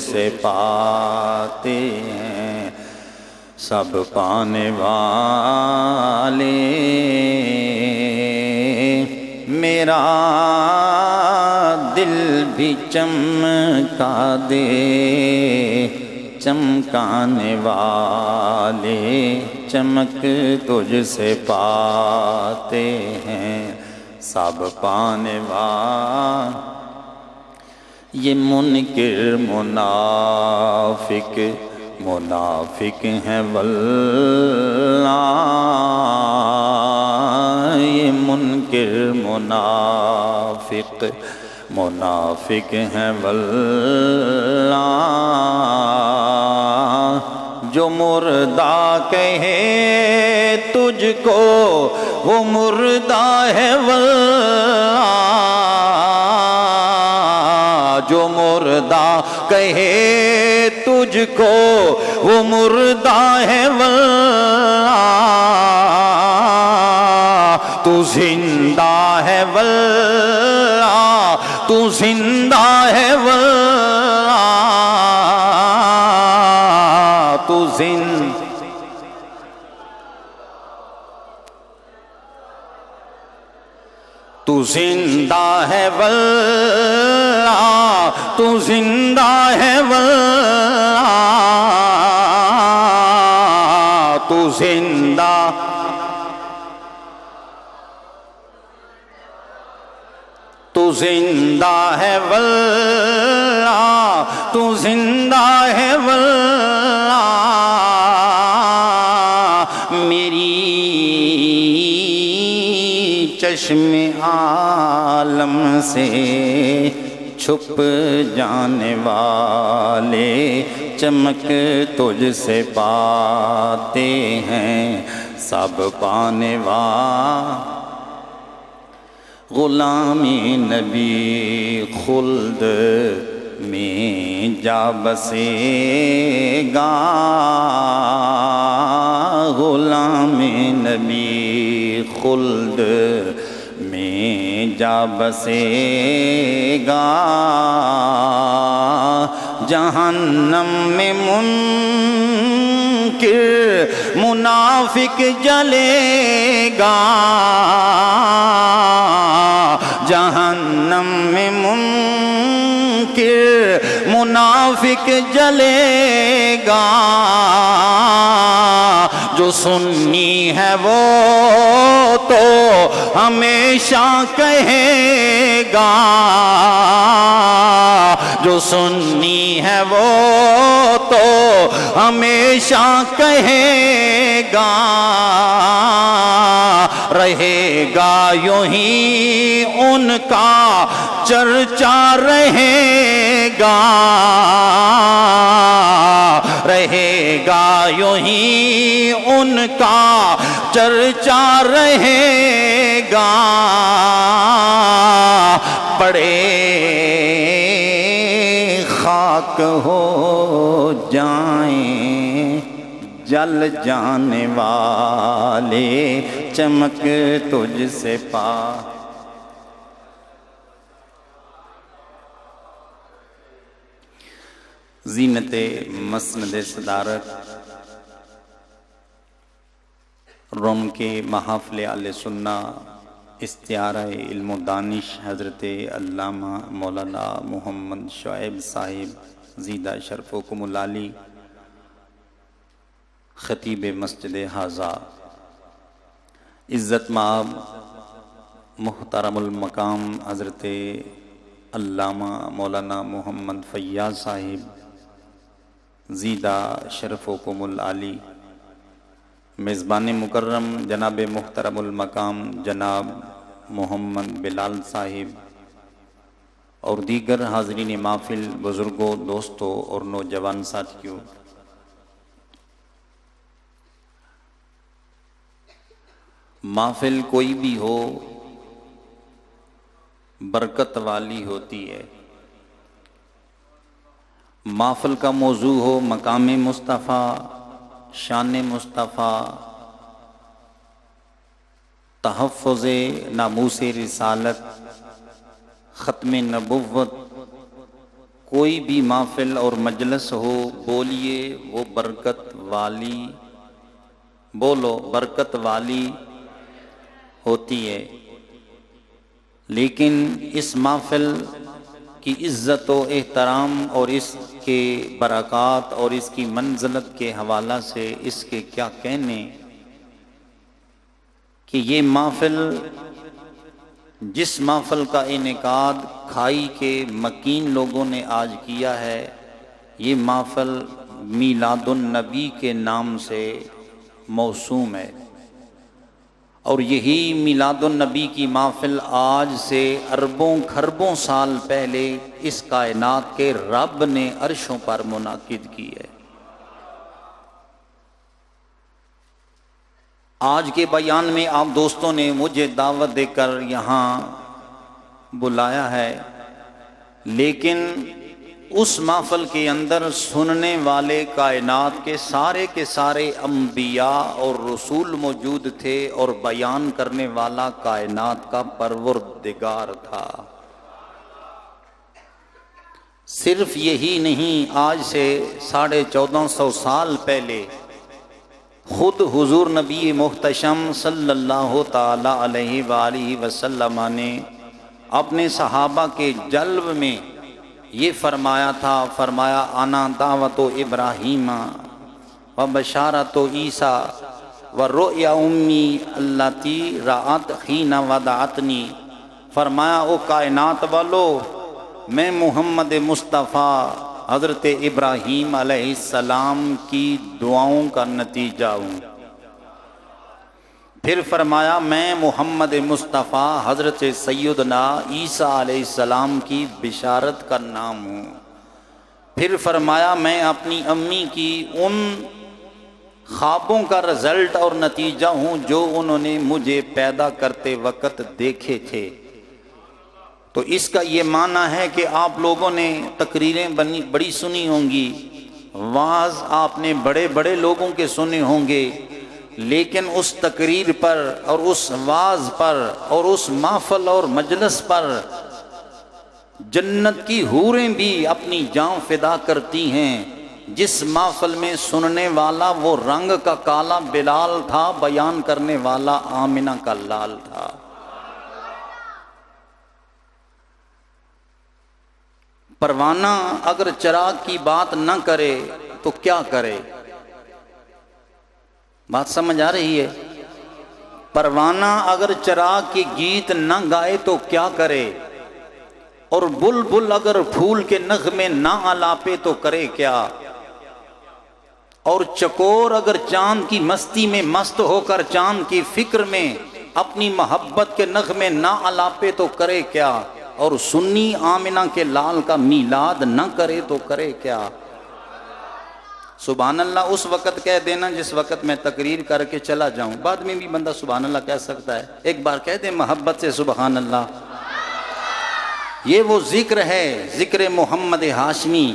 سے پاتے ہیں سب پانے والے، میرا دل بھی چمکا دے چمکانے والے، چمک تجھ سے پاتے ہیں سب پانے والے۔ یہ منکر منافق ہیں واللہ، یہ منکر منافق ہیں واللہ، جو مردہ کہے تجھ کو وہ مردہ ہے واللہ، جو مردہ کہے تجھ کو وہ مردہ ہے واللہ، تو زندہ ہے واللہ، تو زندہ ہے واللہ، تو زندہ ہے واللہ، تو زندہ ہے واللہ، تو زندہ ہے واللہ، تو زندہ ہے واللہ، میری چشم عالم سے چھپ جانے والے، چمک تجھ سے پاتے ہیں سب پانے والے۔ غلامی نبی خلد میں جا بسے گا، غلام نبی خلد میں جا بسے گا، جہنم میں منکر منافق جلے گا، جہنم میں منکر منافق جلے گا، جو سنی ہے وہ تو ہمیشہ کہے گا، جو سنی ہے وہ تو ہمیشہ کہے گا، رہے گا یوں ہی ان کا چرچا رہے گا، رہے گا یوں ہی ان کا چرچا رہے گا، بڑے خاک ہو جائیں جل جانے والے، چمک تجھ سے پا۔ زینت مسند صدارت روم کے محافل اہل سنہ استعارہ علم و دانش حضرت علامہ مولانا محمد شعیب صاحب زیدہ شرفکم العالی، خطیب مسجد حاضہ، عزت مآب محترم المقام حضرت علامہ مولانا محمد فیاض صاحب زیدہ شرفکم العالی، میزبان مکرم جناب محترم المقام جناب محمد بلال صاحب، اور دیگر حاضرین محفل، بزرگوں، دوستوں اور نوجوان ساتھیوں، محفل کوئی بھی ہو برکت والی ہوتی ہے۔ محفل کا موضوع ہو مقام مصطفیٰ، شان مصطفیٰ، تحفظ ناموس رسالت، ختم نبوت، کوئی بھی محفل اور مجلس ہو بولیے وہ برکت والی، بولو برکت والی ہوتی ہے، لیکن اس محفل کی عزت و احترام اور اس کے برکات اور اس کی منزلت کے حوالہ سے اس کے کیا کہنے کہ یہ محفل، جس محفل کا انعقاد کھائی کے مکین لوگوں نے آج کیا ہے، یہ محفل میلاد النبی کے نام سے موسوم ہے، اور یہی میلاد النبی کی محفل آج سے اربوں خربوں سال پہلے اس کائنات کے رب نے عرشوں پر منعقد کی ہے۔ آج کے بیان میں آپ دوستوں نے مجھے دعوت دے کر یہاں بلایا ہے، لیکن اس محفل کے اندر سننے والے کائنات کے سارے انبیاء اور رسول موجود تھے، اور بیان کرنے والا کائنات کا پروردگار تھا۔ صرف یہی نہیں، آج سے 1450 سال پہلے خود حضور نبی محتشم صلی اللہ تعالی علیہ وآلہ وسلم نے اپنے صحابہ کے جلب میں یہ فرمایا تھا، فرمایا انا دعوت ابراہیم و بشارت عیسیٰ و رؤیا امی اللاتی رأت حین ودعتنی، فرمایا او کائنات والو، میں محمد مصطفیٰ حضرت ابراہیم علیہ السلام کی دعاؤں کا نتیجہ ہوں۔ پھر فرمایا میں محمد مصطفیٰ حضرت سیدنا عیسیٰ علیہ السلام کی بشارت کا نام ہوں۔ پھر فرمایا میں اپنی امی کی ان خوابوں کا رزلٹ اور نتیجہ ہوں جو انہوں نے مجھے پیدا کرتے وقت دیکھے تھے۔ تو اس کا یہ معنی ہے کہ آپ لوگوں نے تقریریں بڑی سنی ہوں گی، وعظ آپ نے بڑے بڑے لوگوں کے سنے ہوں گے، لیکن اس تقریر پر اور اس وعظ پر اور اس محفل اور مجلس پر جنت کی حوریں بھی اپنی جان فدا کرتی ہیں۔ جس محفل میں سننے والا وہ رنگ کا کالا بلال تھا، بیان کرنے والا آمنہ کا لال تھا۔ پروانہ اگر چراغ کی بات نہ کرے تو کیا کرے؟ بات سمجھ آ رہی ہے؟ پروانہ اگر چراغ کی گیت نہ گائے تو کیا کرے؟ اور بلبل اگر پھول کے نغمے نہ آلاپے تو کرے کیا؟ اور چکور اگر چاند کی مستی میں مست ہو کر چاند کی فکر میں اپنی محبت کے نغمے نہ آلاپے تو کرے کیا؟ اور سنی آمنہ کے لال کا میلاد نہ کرے تو کرے کیا؟ سبحان اللہ اس وقت کہہ دینا جس وقت میں تقریر کر کے چلا جاؤں، بعد میں بھی بندہ سبحان اللہ کہہ سکتا ہے، ایک بار کہہ دے محبت سے سبحان اللہ۔ یہ وہ ذکر ہے، ذکر محمد ہاشمی،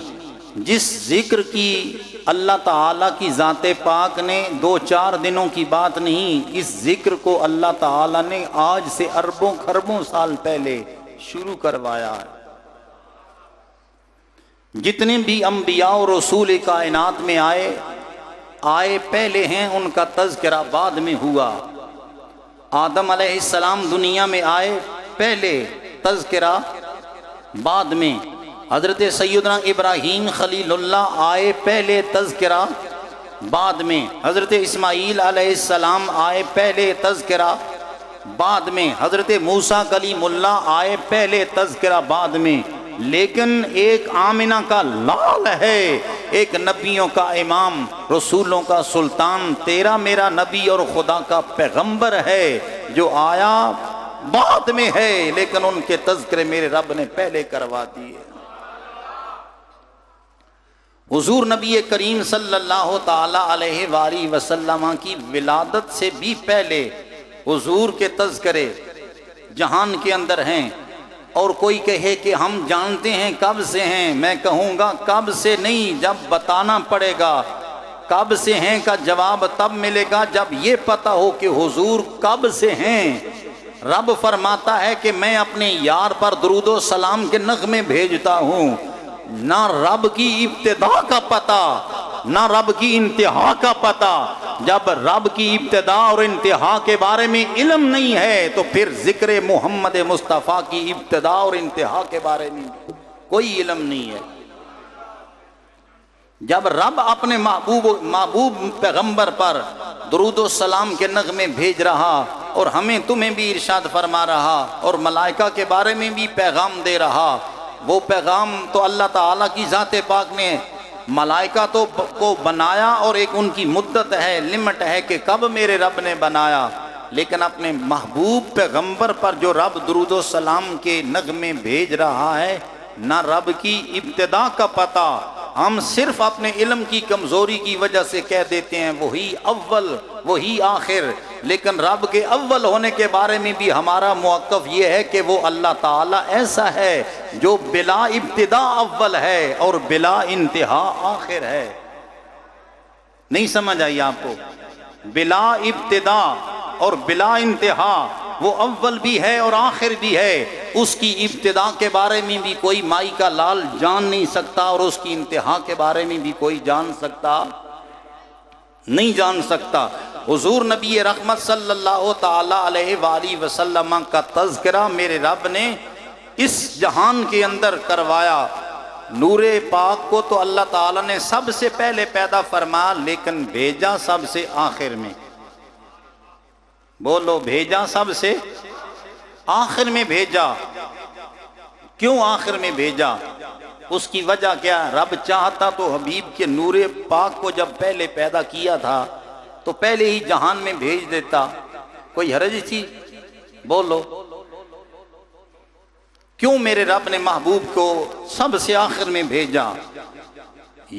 جس ذکر کی اللہ تعالیٰ کی ذات پاک نے 2-4 دنوں کی بات نہیں، اس ذکر کو اللہ تعالیٰ نے آج سے اربوں خربوں سال پہلے شروع کروایا ہے۔ جتنے بھی انبیاء اور رسول کائنات میں آئے پہلے ہیں، ان کا تذکرہ بعد میں ہوا۔ آدم علیہ السلام دنیا میں آئے پہلے، تذکرہ بعد میں۔ حضرت سیدنا ابراہیم خلیل اللہ آئے پہلے، تذکرہ بعد میں۔ حضرت اسماعیل علیہ السلام آئے پہلے، تذکرہ بعد میں۔ حضرت موسیٰ کلیم اللہ آئے پہلے، تذکرہ بعد میں۔ لیکن ایک آمنہ کا لال ہے، ایک نبیوں کا امام، رسولوں کا سلطان، تیرا میرا نبی اور خدا کا پیغمبر ہے، جو آیا بعد میں ہے، لیکن ان کے تذکرے میرے رب نے پہلے کروا دیے۔ حضور نبی کریم صلی اللہ تعالی علیہ وآلہ وسلم کی ولادت سے بھی پہلے حضور کے تذکرے جہان کے اندر ہیں۔ اور کوئی کہے کہ ہم جانتے ہیں کب سے ہیں، میں کہوں گا کب سے نہیں، جب بتانا پڑے گا۔ کب سے ہیں کا جواب تب ملے گا جب یہ پتہ ہو کہ حضور کب سے ہیں۔ رب فرماتا ہے کہ میں اپنے یار پر درود و سلام کے نغمے بھیجتا ہوں، نہ رب کی ابتدا کا پتہ نہ رب کی انتہا کا پتہ۔ جب رب کی ابتدا اور انتہا کے بارے میں علم نہیں ہے تو پھر ذکر محمد مصطفیٰ کی ابتدا اور انتہا کے بارے میں کوئی علم نہیں ہے۔ جب رب اپنے محبوب پیغمبر پر درود و سلام کے نغمے بھیج رہا اور ہمیں تمہیں بھی ارشاد فرما رہا اور ملائکہ کے بارے میں بھی پیغام دے رہا، وہ پیغام تو اللہ تعالیٰ کی ذات پاک نے ملائکہ تو کو بنایا اور ایک ان کی مدت ہے، لمٹ ہے کہ کب میرے رب نے بنایا، لیکن اپنے محبوب پیغمبر پر جو رب درود و سلام کے نغمے بھیج رہا ہے، نہ رب کی ابتدا کا پتہ، ہم صرف اپنے علم کی کمزوری کی وجہ سے کہہ دیتے ہیں وہی اول وہی آخر، لیکن رب کے اول ہونے کے بارے میں بھی ہمارا موقف یہ ہے کہ وہ اللہ تعالیٰ ایسا ہے جو بلا ابتدا اول ہے اور بلا انتہا آخر ہے۔ نہیں سمجھ آئی آپ کو؟ بلا ابتدا اور بلا انتہا، وہ اول بھی ہے اور آخر بھی ہے، اس کی ابتدا کے بارے میں بھی کوئی مائی کا لال جان نہیں سکتا اور اس کی انتہا کے بارے میں بھی کوئی جان سکتا نہیں جان سکتا۔ حضور نبی رحمت صلی اللہ تعالی علیہ وآلہ وسلم کا تذکرہ میرے رب نے اس جہان کے اندر کروایا۔ نور پاک کو تو اللہ تعالیٰ نے سب سے پہلے پیدا فرمایا، لیکن بھیجا سب سے آخر میں۔ بولو، بھیجا سب سے آخر میں بھیجا۔ کیوں آخر میں بھیجا؟ اس کی وجہ کیا؟ رب چاہتا تو حبیب کے نور پاک کو جب پہلے پیدا کیا تھا تو پہلے ہی جہان میں بھیج دیتا، کوئی حرج تھی؟ بولو، کیوں میرے رب نے محبوب کو سب سے آخر میں بھیجا؟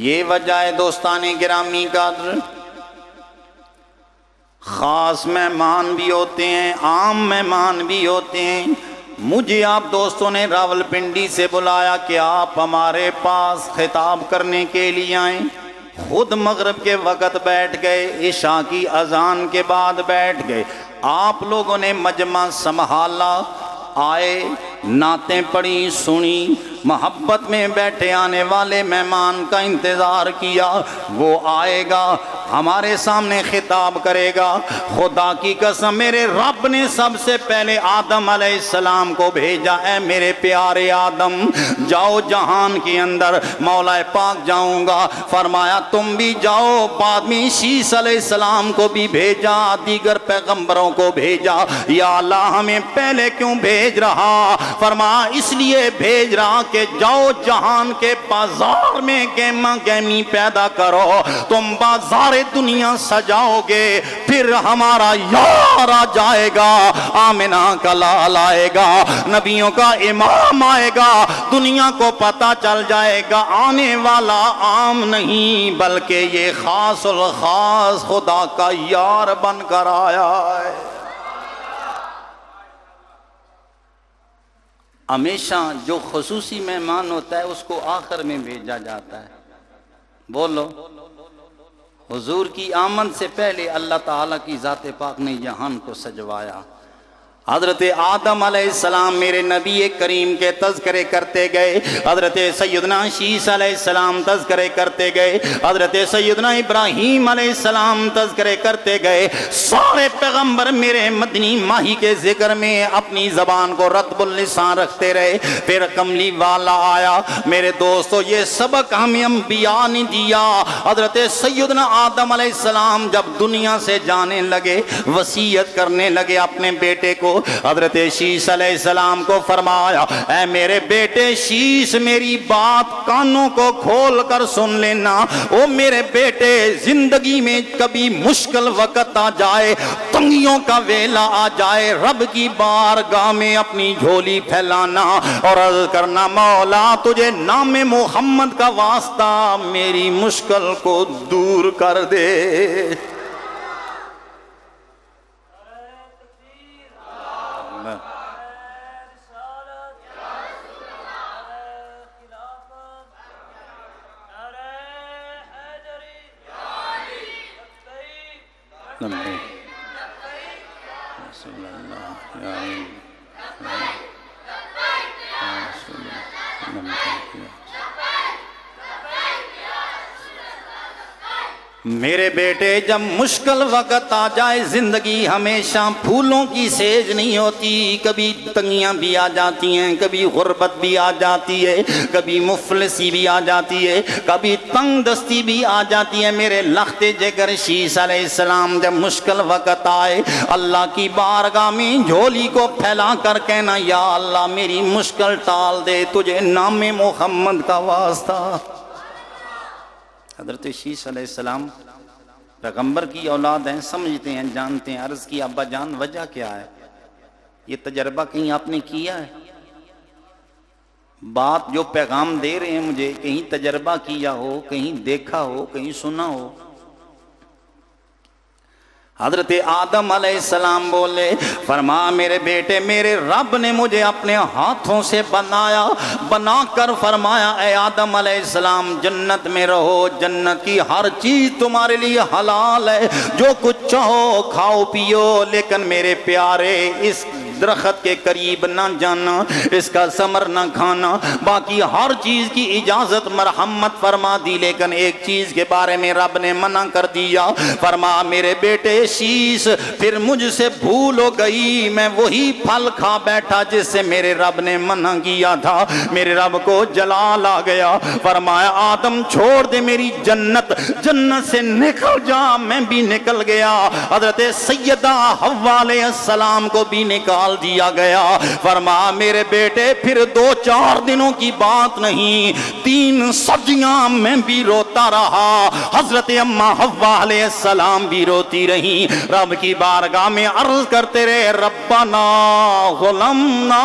یہ وجہ ہے دوستان گرامی قدر، خاص مہمان بھی ہوتے ہیں، عام مہمان بھی ہوتے ہیں۔ مجھے آپ دوستوں نے راولپنڈی سے بلایا کہ آپ ہمارے پاس خطاب کرنے کے لیے آئیں، خود مغرب کے وقت بیٹھ گئے، عشاء کی اذان کے بعد بیٹھ گئے، آپ لوگوں نے مجمع سنبھالا، آئے، نعتیں پڑھی، سنی، محبت میں بیٹھے آنے والے مہمان کا انتظار کیا، وہ آئے گا، ہمارے سامنے خطاب کرے گا۔ خدا کی قسم میرے رب نے سب سے پہلے آدم علیہ السلام کو بھیجا، اے میرے پیارے آدم جاؤ جہان کے اندر، مولا پاک جاؤں گا، فرمایا تم بھی جاؤ، بعد میں شیس علیہ السلام کو بھی بھیجا، دیگر پیغمبروں کو بھیجا۔ یا اللہ ہمیں پہلے کیوں بھیج رہا؟ فرمایا اس لیے بھیج رہا کہ جاؤ جہان کے بازار میں گہما گہمی پیدا کرو، تم بازار دنیا سجاؤ گے، پھر ہمارا یار آ جائے گا، آمنہ کا لال آئے گا، نبیوں کا امام آئے گا، دنیا کو پتہ چل جائے گا آنے والا عام نہیں بلکہ یہ خاص الخاص خدا کا یار بن کر آیا ہے۔ ہمیشہ جو خصوصی مہمان ہوتا ہے اس کو آخر میں بھیجا جاتا ہے۔ بولو، حضور کی آمد سے پہلے اللہ تعالیٰ کی ذات پاک نے جہان کو سجوایا۔ حضرت آدم علیہ السلام میرے نبی کریم کے تذکرے کرتے گئے، حضرت سیدنا شیس علیہ السلام تذکرے کرتے گئے، حضرت سیدنا ابراہیم علیہ السلام تذکرے کرتے گئے، سارے پیغمبر میرے مدنی ماہی کے ذکر میں اپنی زبان کو رطب اللسان رکھتے رہے۔ پھر کملی والا آیا۔ میرے دوستو یہ سبق ہمیں انبیاء نے دیا۔ حضرت سیدنا آدم علیہ السلام جب دنیا سے جانے لگے، وصیت کرنے لگے اپنے بیٹے کو، حضرت شیس علیہ السلام کو فرمایا، اے میرے بیٹے شیس میری بات کانوں کو کھول کر سن لینا، او میرے بیٹے زندگی میں کبھی مشکل وقت آ جائے، تنگیوں کا ویلا آ جائے، رب کی بارگاہ میں اپنی جھولی پھیلانا اور عرض کرنا مولا تجھے نام محمد کا واسطہ میری مشکل کو دور کر دے۔ میرے بیٹے جب مشکل وقت آ جائے زندگی ہمیشہ پھولوں کی سیج نہیں ہوتی، کبھی تنگیاں بھی آ جاتی ہیں، کبھی غربت بھی آ جاتی ہے، کبھی مفلسی بھی آ جاتی ہے، کبھی تنگ دستی بھی آ جاتی ہے۔ میرے لخت جگر شیس علیہ السلام جب مشکل وقت آئے اللہ کی بارگاہ میں جھولی کو پھیلا کر کہنا یا اللہ میری مشکل ٹال دے، تجھے نام محمد کا واسطہ۔ حضرت شیس علیہ السلام پیغمبر کی اولاد ہیں، سمجھتے ہیں، جانتے ہیں۔ عرض کی ابا جان وجہ کیا ہے؟ یہ تجربہ کہیں آپ نے کیا ہے؟ بات جو پیغام دے رہے ہیں مجھے کہیں تجربہ کیا ہو، کہیں دیکھا ہو، کہیں سنا ہو؟ حضرت آدم علیہ السلام بولے، فرما میرے بیٹے میرے رب نے مجھے اپنے ہاتھوں سے بنایا، بنا کر فرمایا اے آدم علیہ السلام جنت میں رہو، جنت کی ہر چیز تمہارے لیے حلال ہے، جو کچھ چاہو کھاؤ پیو، لیکن میرے پیارے اس درخت کے قریب نہ جانا، اس کا ثمر نہ کھانا، باقی ہر چیز کی اجازت مرحمت فرما دی، لیکن ایک چیز کے بارے میں رب نے منع کر دیا، فرما میرے بیٹے شیس پھر مجھ سے بھول ہو گئی، میں وہی پھل کھا بیٹھا جس سے میرے رب نے منع کیا تھا، میرے رب کو جلال آ گیا، فرمایا آدم چھوڑ دے میری جنت، جنت سے نکل جا، میں بھی نکل گیا۔ حضرت سیدہ حوا علیہ السلام کو بھی نکال دیا گیا، فرما میرے بیٹے پھر 2-4 دنوں کی بات نہیں، 3 صدیاں میں بھی روتا رہا، حضرت اماں حوا علیہ السلام بھی روتی رہی، رب کی بارگاہ میں عرض کرتے رہے ربنا ظلمنا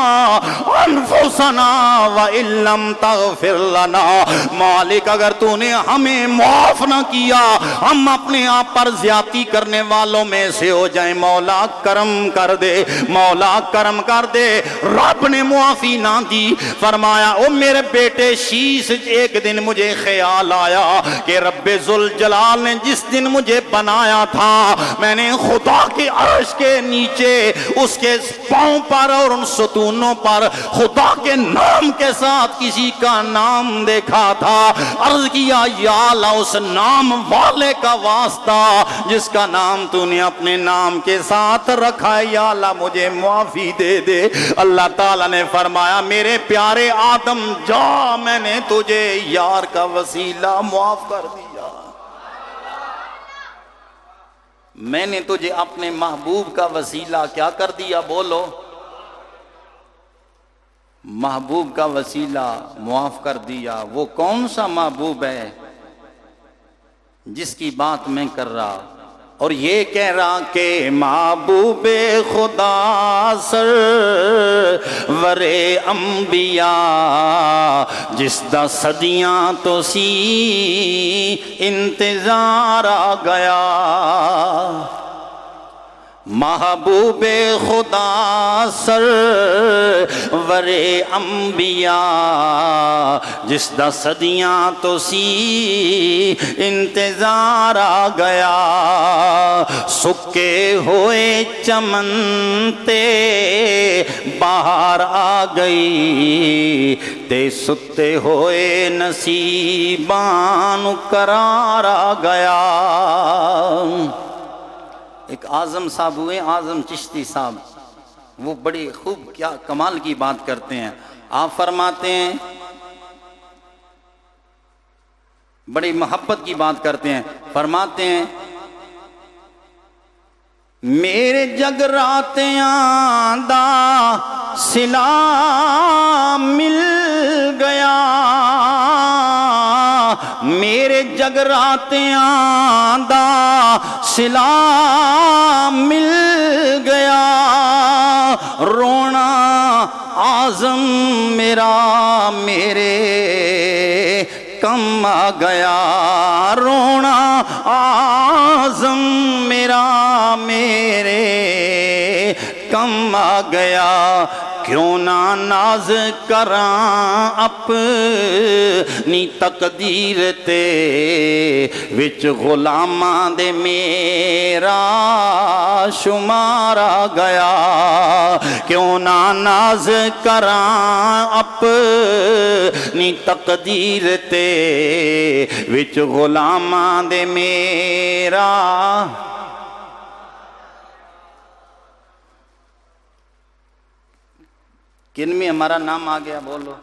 انفسنا وَإِن لَّمْ تَغْفِرْ لَنَا، مالک اگر تو نے ہمیں معاف نہ کیا ہم اپنے آپ پر زیادتی کرنے والوں میں سے ہو جائیں، مولا کرم کر دے، مولا کرم کر دے۔ رب نے معافی نہ دی، فرمایا او میرے بیٹے شیس ایک دن مجھے خیال آیا کہ رب ذوالجلال نے جس دن مجھے بنایا تھا میں نے خدا کے عرش کے نیچے اس کے پاؤں پر اور ان ستونوں پر خدا کے نام کے ساتھ کسی کا نام دیکھا تھا، عرض کیا یا اللہ اس نام والے کا واسطہ جس کا نام تو نے اپنے نام کے ساتھ رکھا ہے، یا اللہ مجھے معافی دے دے۔ اللہ تعالیٰ نے فرمایا میرے پیارے آدم جا، میں نے تجھے یار کا وسیلہ معاف کر دیا، میں نے تجھے اپنے محبوب کا وسیلہ کیا کر دیا؟ بولو، محبوب کا وسیلہ معاف کر دیا۔ وہ کون سا محبوب ہے جس کی بات میں کر رہا اور یہ کہہ رہا کہ محبوب خدا سرور انبیاء جس دا صدیاں تو سی انتظار آ گیا، محبوب خدا سرور انبیاء جس دا صدیاں تو سی انتظار آ گیا، سکے ہوئے چمن تے باہر آ گئی، تے ستے ہوئے نصیبان قرار آ گیا۔ ایک اعظم صاحب ہوئے، اعظم چشتی صاحب، وہ بڑی خوب کیا کمال کی بات کرتے ہیں۔ آپ فرماتے ہیں، بڑی محبت کی بات کرتے ہیں، فرماتے ہیں میرے جگراتیاں دا صلہ مل گیا، میرے جگراتیاں دا صلہ مل گیا، رونا اعظم میرا میرے کم آ گیا، رونا اعظم میرا میرے کم آ گیا، کیوں نہ ناز کراں اپنی تقدیر تے وچ غلاماں دے میرا شمارا گیا کیوں نہ ناز کراں اپنی تقدیر تے وچ غلاماں دے میرا کن میں ہمارا نام آ گیا بولو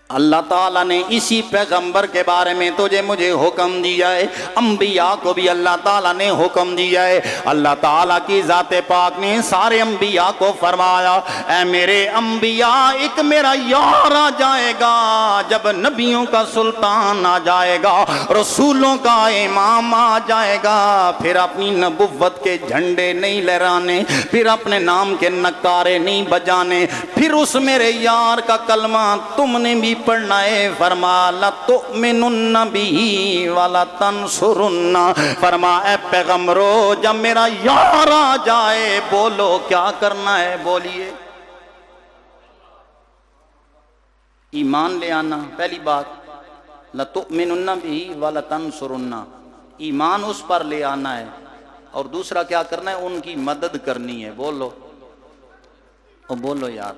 اللہ تعالیٰ نے اسی پیغمبر کے بارے میں تجھے مجھے حکم دیا ہے انبیاء کو بھی اللہ تعالیٰ نے حکم دیا ہے اللہ تعالیٰ کی ذات پاک نے سارے انبیاء کو فرمایا اے میرے انبیاء ایک میرا یار آ جائے گا جب نبیوں کا سلطان آ جائے گا رسولوں کا امام آ جائے گا پھر اپنی نبوت کے جھنڈے نہیں لہرانے پھر اپنے نام کے نکارے نہیں بجانے پھر اس میرے یار کا کلمہ تم نے بھی پڑھنا ہے فرما لَتُؤْمِنُنَّ بِهِ وَلَتَنْصُرُنَّ فرما اے پیغمبرو جب میرا یار آ جائے بولو کیا کرنا ہے بولیے ایمان لے آنا پہلی بات لَتُؤْمِنُنَّ بِهِ وَلَتَنْصُرُنَّ ایمان اس پر لے آنا ہے اور دوسرا کیا کرنا ہے ان کی مدد کرنی ہے بولو بولو یار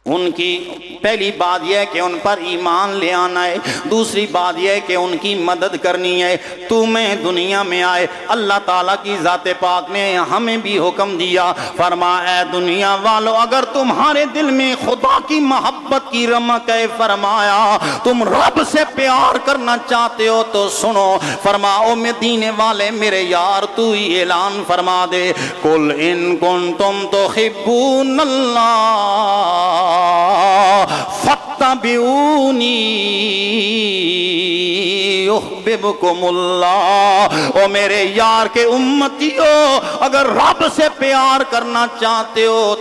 ان کی پہلی بات یہ ہے کہ ان پر ایمان لے آنا ہے دوسری بات یہ ہے کہ ان کی مدد کرنی ہے تمہیں دنیا میں آئے اللہ تعالیٰ کی ذات پاک نے ہمیں بھی حکم دیا فرما اے دنیا والو اگر تمہارے دل میں خدا کی محبت کی رمق ہے فرمایا تم رب سے پیار کرنا چاہتے ہو تو سنو فرما او مدینے والے میرے یار تو ہی اعلان فرما دے قل ان کنتم تحبون اللہ فاتبعونی یحببکم اللہ او میرے یار کے امتیو اگر رب سے پیار کرنا چاہتے ہو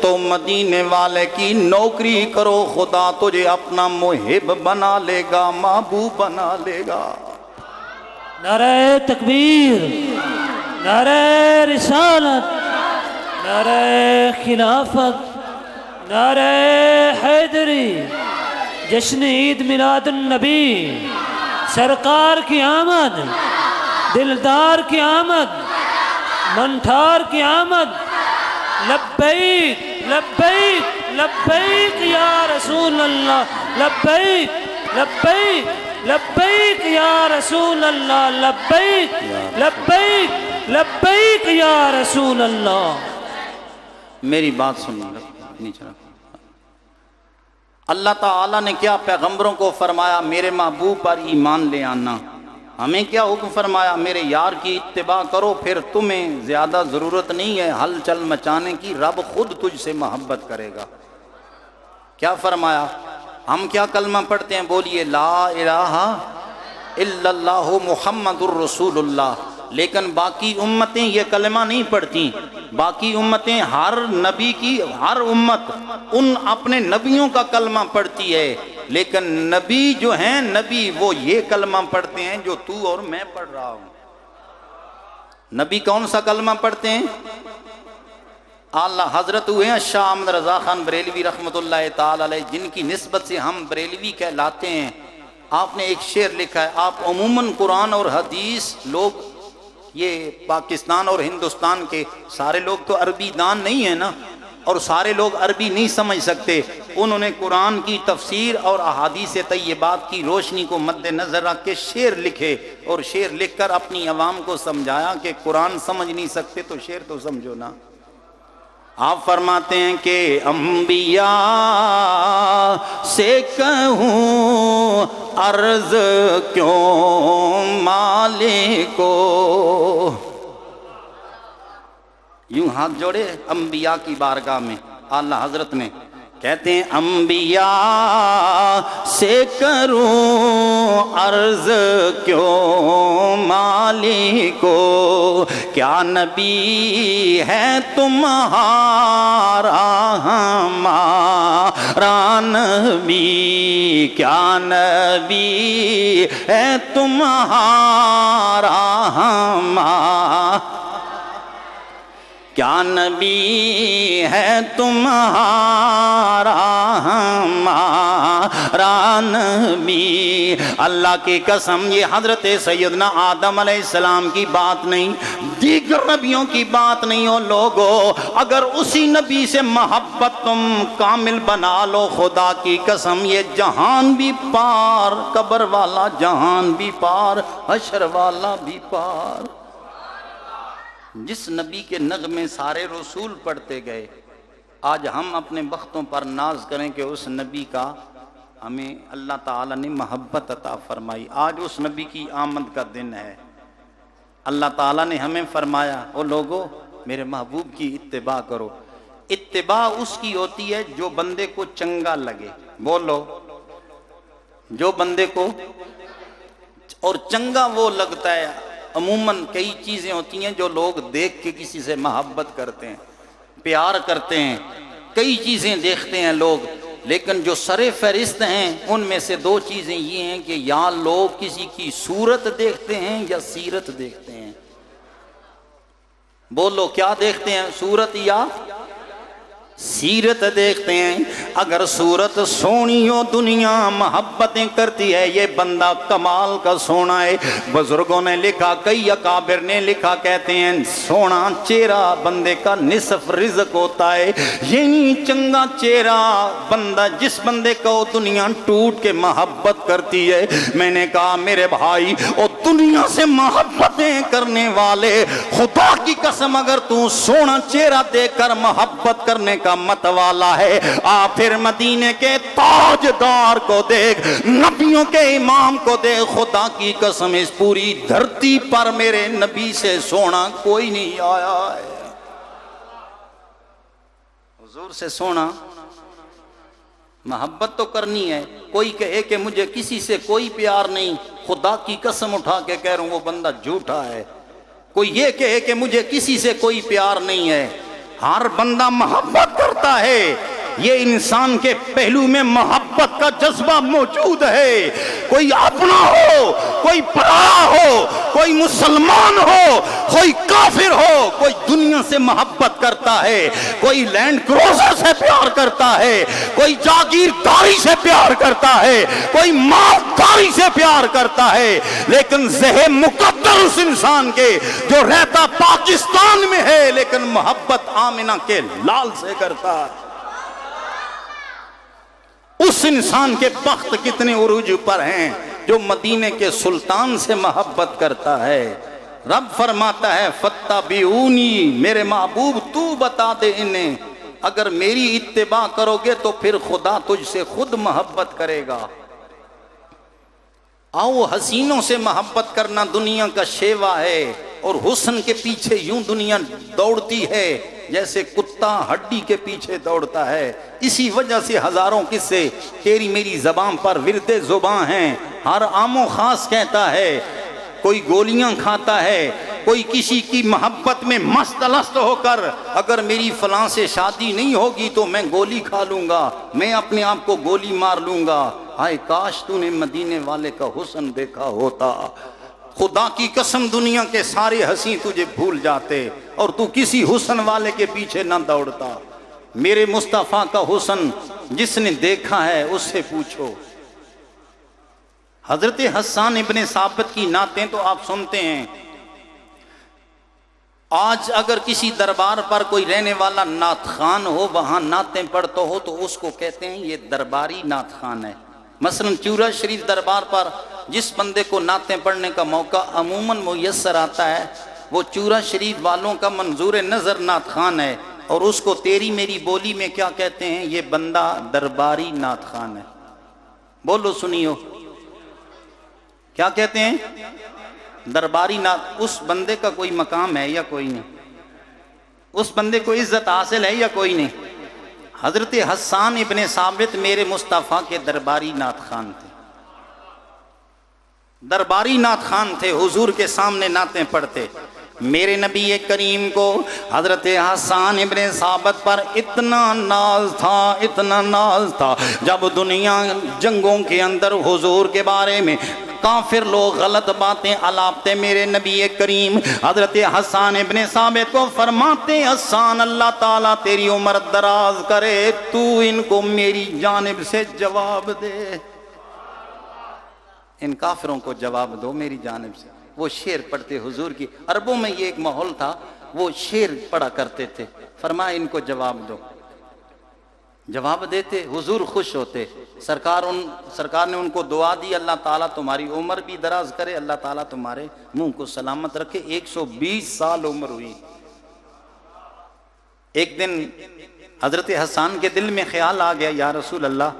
تو مدینے والے کی نوکری کرو خدا تجھے اپنا محب بنا لے گا محبوب بنا لے گا نعرہ تکبیر نعرہ رسالت نعرہ خلافت نعرہ حیدری جشن عید میلاد النبی سرکار کی آمد دلدار کی آمد منٹھار کی آمد لبیک لبیک لبیک یا رسول اللہ لبیک لبیک لبیک یا رسول اللہ لبیک لبیک لبیک یا رسول اللہ میری بات سنو اللہ تعالیٰ نے کیا پیغمبروں کو فرمایا میرے محبوب پر ایمان لے آنا ہمیں کیا حکم فرمایا میرے یار کی اتباع کرو پھر تمہیں زیادہ ضرورت نہیں ہے ہل چل مچانے کی رب خود تجھ سے محبت کرے گا کیا فرمایا ہم کیا کلمہ پڑھتے ہیں بولیے لا الہ الا اللہ محمد الرسول اللہ لیکن باقی امتیں یہ کلمہ نہیں پڑھتی باقی امتیں ہر نبی کی ہر امت ان اپنے نبیوں کا کلمہ پڑھتی ہے لیکن نبی جو ہیں نبی وہ یہ کلمہ پڑھتے ہیں جو تو اور میں پڑھ رہا ہوں نبی کون سا کلمہ پڑھتے ہیں اللہ حضرت ہوئے ہیں شاہ احمد رضا خان بریلوی رحمۃ اللہ تعالی علیہ جن کی نسبت سے ہم بریلوی کہلاتے ہیں آپ نے ایک شعر لکھا ہے آپ عموماً قرآن اور حدیث لوگ یہ پاکستان اور ہندوستان کے سارے لوگ تو عربی دان نہیں ہیں نا اور سارے لوگ عربی نہیں سمجھ سکتے انہوں نے قرآن کی تفسیر اور احادیث طیبات کی روشنی کو مد نظر رکھ کے شعر لکھے اور شعر لکھ کر اپنی عوام کو سمجھایا کہ قرآن سمجھ نہیں سکتے تو شعر تو سمجھو نا آپ فرماتے ہیں کہ انبیاء سے کہوں عرض کیوں مالک کو یوں ہاتھ جوڑے انبیاء کی بارگاہ میں اعلیٰ حضرت نے کہتے ہیں انبیاء سے کروں عرض کیوں مالک کو کیا نبی ہے تمہارا ہمارا نبی کیا نبی ہے تمہارا ہمارا کیا نبی ہے تمہارا ہمارا نبی. اللہ کی قسم یہ حضرت سیدنا آدم علیہ السلام کی بات نہیں، دیگر نبیوں کی بات نہیں ہو لوگو. اگر اسی نبی سے محبت تم کامل بنا لو، خدا کی قسم یہ جہان بھی پار، قبر والا جہان بھی پار، حشر والا بھی پار. جس نبی کے نغمے سارے رسول پڑھتے گئے، آج ہم اپنے بختوں پر ناز کریں کہ اس نبی کا ہمیں اللہ تعالیٰ نے محبت عطا فرمائی. آج اس نبی کی آمد کا دن ہے. اللہ تعالیٰ نے ہمیں فرمایا او لوگو میرے محبوب کی اتباع کرو. اتباع اس کی ہوتی ہے جو بندے کو چنگا لگے. بولو، جو بندے کو، اور چنگا وہ لگتا ہے. عموماً کئی چیزیں ہوتی ہیں جو لوگ دیکھ کے کسی سے محبت کرتے ہیں، پیار کرتے ہیں، کئی چیزیں دیکھتے ہیں لوگ، لیکن جو سر فہرست ہیں ان میں سے دو چیزیں یہ ہیں کہ یا لوگ کسی کی صورت دیکھتے ہیں یا سیرت دیکھتے ہیں. بولو کیا دیکھتے ہیں؟ صورت یا سیرت دیکھتے ہیں. اگر صورت سونی ہو دنیا محبتیں کرتی ہے، یہ بندہ کمال کا سونا ہے. بزرگوں نے لکھا، کئی اکابر نے لکھا، کہتے ہیں سونا چہرہ بندے کا نصف رزق ہوتا ہے. یعنی چنگا چہرہ بندہ، جس بندے کو دنیا ٹوٹ کے محبت کرتی ہے. میں نے کہا میرے بھائی اور دنیا سے محبتیں کرنے والے، خدا کی قسم اگر تو سونا چہرہ دیکھ کر محبت کرنے کا متوالا ہے، آ پھر مدینے کے تاجدار کو دیکھ، نبیوں کے امام کو دیکھ. خدا کی قسم اس پوری دھرتی پر میرے نبی سے سونا کوئی نہیں آیا ہے. حضور سے سونا محبت تو کرنی ہے. کوئی کہے کہ مجھے کسی سے کوئی پیار نہیں، خدا کی قسم اٹھا کے کہہ رہا ہوں وہ بندہ جھوٹا ہے. کوئی یہ کہے کہ مجھے کسی سے کوئی پیار نہیں ہے، ہر بندہ محبت کرتا ہے. یہ انسان کے پہلو میں محبت کا جذبہ موجود ہے. کوئی اپنا ہو، کوئی پرایا ہو، کوئی مسلمان ہو، کوئی کافر ہو، کوئی دنیا سے محبت کرتا ہے، کوئی لینڈ کروزر سے پیار کرتا ہے، کوئی جاگیرداری سے پیار کرتا ہے، کوئی مالداری سے پیار کرتا ہے. لیکن ذہن مقدر اس انسان کے جو رہتا پاکستان میں ہے لیکن محبت آمنہ کے لال سے کرتا ہے. اس انسان کے بخت کتنے عروج پر ہیں جو مدینے کے سلطان سے محبت کرتا ہے. رب فرماتا ہے فَاتَّبِعُونِی، میرے محبوب تو بتا دے انہیں، اگر میری اتباع کرو گے تو پھر خدا تجھ سے خود محبت کرے گا. آؤ حسینوں سے محبت کرنا دنیا کا شیوا ہے، اور حسن کے پیچھے یوں دنیا دوڑتی ہے جیسے کتا ہڈی کے پیچھے دوڑتا ہے. اسی وجہ سے ہزاروں قصے تیری میری زبان پر ورد زباں ہیں. ہر عام و خاص کہتا ہے، کوئی گولیاں کھاتا ہے، کوئی کسی کی محبت میں مست الست ہو کر اگر میری فلاں سے شادی نہیں ہوگی تو میں گولی کھا لوں گا، میں اپنے آپ کو گولی مار لوں گا. ہائے کاش تو نے مدینے والے کا حسن دیکھا ہوتا. خدا کی قسم دنیا کے سارے ہنسی تجھے بھول جاتے اور تو کسی حسن والے کے پیچھے نہ دوڑتا. میرے مصطفیٰ کا حسن جس نے دیکھا ہے اس سے پوچھو. حضرت حسان ابن ثابت کی نعتیں تو آپ سنتے ہیں. آج اگر کسی دربار پر کوئی رہنے والا نعت خان ہو، وہاں نعتیں پڑھتا ہو تو اس کو کہتے ہیں یہ درباری نعت خان ہے. مثلا چورا شریف دربار پر جس بندے کو نعتیں پڑھنے کا موقع عموماً میسر آتا ہے وہ چورا شریف والوں کا منظور نظر نعت خان ہے، اور اس کو تیری میری بولی میں کیا کہتے ہیں؟ یہ بندہ درباری نعت خان ہے. بولو سنیو، کیا کہتے ہیں؟ درباری نعت. اس بندے کا کوئی مقام ہے یا کوئی نہیں؟ اس بندے کو عزت حاصل ہے یا کوئی نہیں؟ حضرت حسان ابن ثابت میرے مصطفیٰ کے درباری نعت خان تھے. درباری نعت خان تھے، حضور کے سامنے نعتیں پڑھتے. میرے نبی کریم کو حضرت حسان ابن ثابت پر اتنا ناز تھا جب دنیا جنگوں کے اندر حضور کے بارے میں کافر لوگ غلط باتیں الاپتے، میرے نبی کریم حضرت حسان ابن ثابت کو فرماتے، حسان اللہ تعالیٰ تیری عمر دراز کرے، تو ان کو میری جانب سے جواب دے، ان کافروں کو جواب دو میری جانب سے۔ وہ شعر پڑھتے حضور کی، عربوں میں یہ ایک ماحول تھا، وہ شعر پڑھا کرتے تھے، فرمایا ان کو جواب دو، جواب دیتے، حضور خوش ہوتے۔ سرکار نے ان کو دعا دی، اللہ تعالیٰ تمہاری عمر بھی دراز کرے، اللہ تعالیٰ تمہارے منہ کو سلامت رکھے۔ 120 سال عمر ہوئی۔ ایک دن حضرت حسان کے دل میں خیال آ گیا، یا رسول اللہ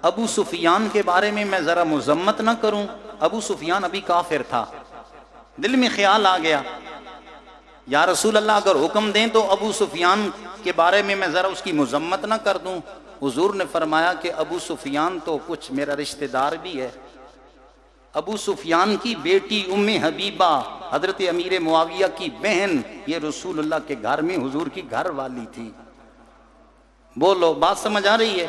ابو سفیان کے بارے میں ذرا مذمت نہ کروں، ابو سفیان ابھی کافر تھا۔ دل میں خیال آ گیا، یا رسول اللہ اگر حکم دیں تو ابو سفیان کے بارے میں ذرا اس کی مذمت نہ کر دوں۔ حضور نے فرمایا کہ ابو سفیان تو کچھ میرا رشتہ دار بھی ہے۔ ابو سفیان کی بیٹی ام حبیبہ حضرت امیر معاویہ کی بہن، یہ رسول اللہ کے گھر میں حضور کی گھر والی تھی۔ بولو بات سمجھ آ رہی ہے؟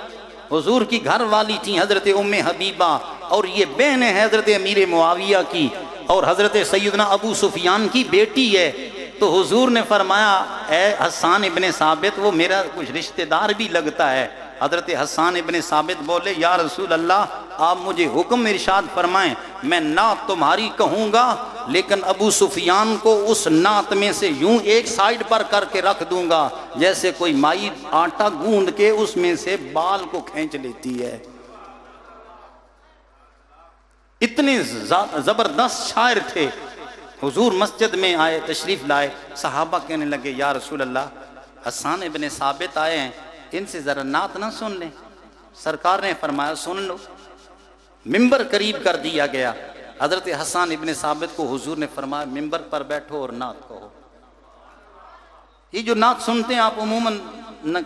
حضور کی گھر والی تھی حضرت ام حبیبہ، اور یہ بہن ہے حضرت امیر معاویہ کی، اور حضرت سیدنا ابو سفیان کی بیٹی ہے۔ تو حضور نے فرمایا اے حسان ابن ثابت، وہ میرا کچھ رشتہ دار بھی لگتا ہے۔ حضرت حسان ابن ثابت بولے، یا رسول اللہ آپ مجھے حکم ارشاد فرمائیں، میں نعت تمہاری کہوں گا لیکن ابو سفیان کو اس نعت میں سے یوں ایک سائیڈ پر کر کے رکھ دوں گا جیسے کوئی مائی آٹا گوندھ کے اس میں سے بال کو کھینچ لیتی ہے۔ اتنے زبردست شاعر تھے۔ حضور مسجد میں آئے، تشریف لائے، صحابہ کہنے لگے، یا رسول اللہ حسان ابن ثابت آئے ہیں، ان سے ذرا نعت نہ سن لیں۔ سرکار نے فرمایا سن لو۔ ممبر قریب کر دیا گیا۔ حضرت حسان ابن ثابت کو حضور نے فرمایا ممبر پر بیٹھو اور نعت کہو۔ یہ جو نعت سنتے ہیں آپ عموماً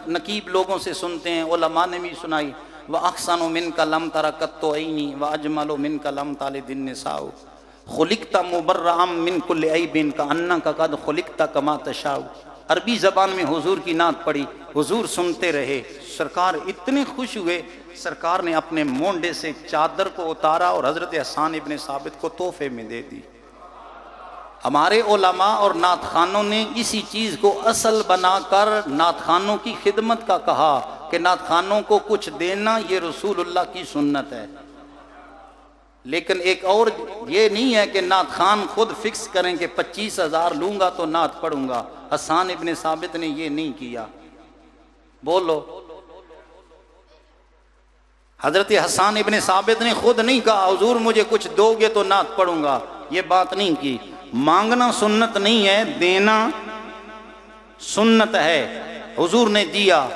نقیب لوگوں سے سنتے ہیں، علماء نے بھی سنائی، وَأَحْسَنُ مِنْكَ لَمْ تَرَ قَطُّ عَيْنِي وَأَجْمَلُ مِنْكَ لَمْ تَلِدِ النِّسَاءُ خُلِقْتَ مُبَرَّأً مِنْ كُلِّ عَيْبٍ كَأَنَّكَ قَدْ خُلِقْتَ كَمَا تَشَاءُ۔ عربی زبان میں حضور کی نعت پڑھی، حضور سنتے رہے۔ سرکار اتنے خوش ہوئے، سرکار نے اپنے مونڈے سے چادر کو اتارا اور حضرت حسان ابن ثابت کو تحفے میں دے دی۔ ہمارے علماء اور نعت خوانوں نے اسی چیز کو اصل بنا کر نعت خوانوں کی خدمت کا کہا کہ نعت خوانوں کو کچھ دینا یہ رسول اللہ کی سنت ہے۔ لیکن ایک اور یہ نہیں ہے کہ نعت خوان خود فکس کریں کہ 25,000 لوں گا تو نعت پڑھوں گا۔ حسان ابن ثابت نے یہ نہیں کیا۔ بولو، حضرت حسان ابن ثابت نے خود نہیں کہا حضور مجھے کچھ دو گے تو نعت پڑھوں گا، یہ بات نہیں کی۔ مانگنا سنت نہیں ہے، دینا سنت ہے۔ حضور نے دیا۔